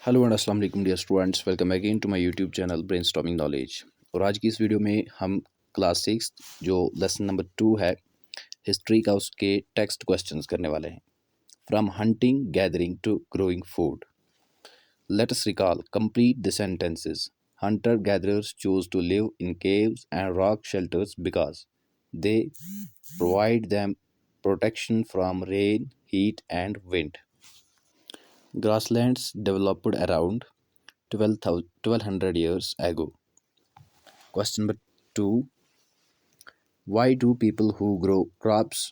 Hello and अस्सलाम वालेकुम dear students, welcome again to my YouTube channel brainstorming knowledge. और आज की इस वीडियो में हम क्लास 6 जो लेसन नंबर 2 है हिस्ट्री का, उसके टेक्स्ट क्वेश्चंस करने वाले हैं। From hunting gathering to growing food, let us recall complete the sentences. Hunter gatherers choose to live in caves and rock shelters because they provide them protection from rain, heat and wind. Grasslands developed around 1200 years ago. Question number 2. Why do people who grow crops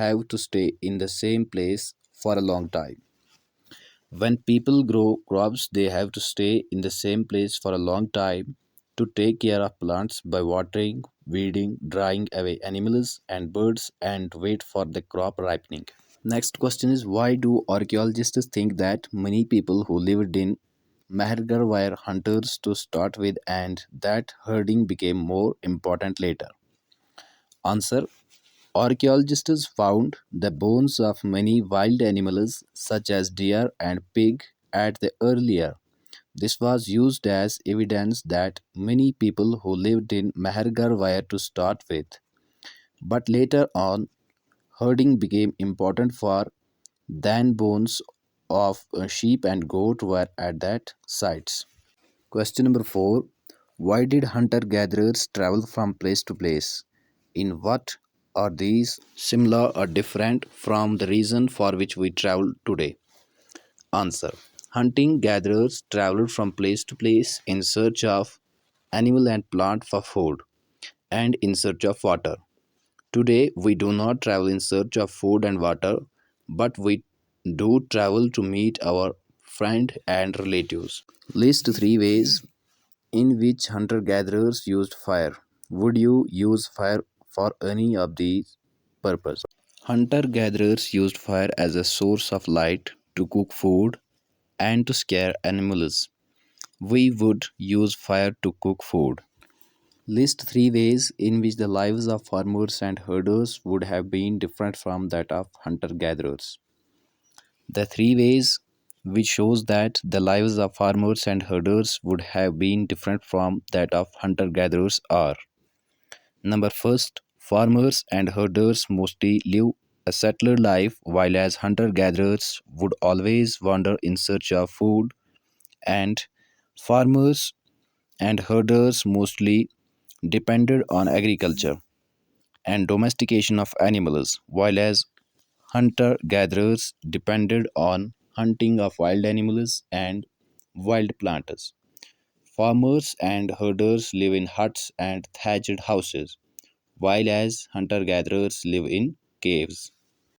have to stay in the same place for a long time? When people grow crops, they have to stay in the same place for a long time to take care of plants by watering, weeding, drying away animals and birds, and wait for the crop ripening. Next question is, why do archaeologists think that many people who lived in maharger were hunters to start with and that herding became more important later? Answer: archaeologists found the bones of many wild animals such as deer and pig at the earlier. This was used as evidence that many people who lived in maharger were to start with. But later on, herding became important for then bones of sheep and goat were at that sites. Question number 4. Why did hunter gatherers travel from place to place? In what are these similar or different from the reason for which we travel today? Answer: hunting gatherers traveled from place to place in search of animal and plant for food and in search of water. Today, we do not travel in search of food and water, but we do travel to meet our friend and relatives. List 3 ways in which hunter gatherers used fire. Would you use fire for any of these purposes? Hunter gatherers used fire as a source of light to cook food and to scare animals. We would use fire to cook food. List 3 ways in which the lives of farmers and herders would have been different from that of hunter gatherers. The 3 ways which shows that the lives of farmers and herders would have been different from that of hunter gatherers are: number first, farmers and herders mostly live a settled life, while as hunter gatherers would always wander in search of food, and farmers and herders mostly depended on agriculture and domestication of animals, while as hunter gatherers depended on hunting of wild animals and wild plants. Farmers and herders live in huts and thatched houses, while as hunter gatherers live in caves.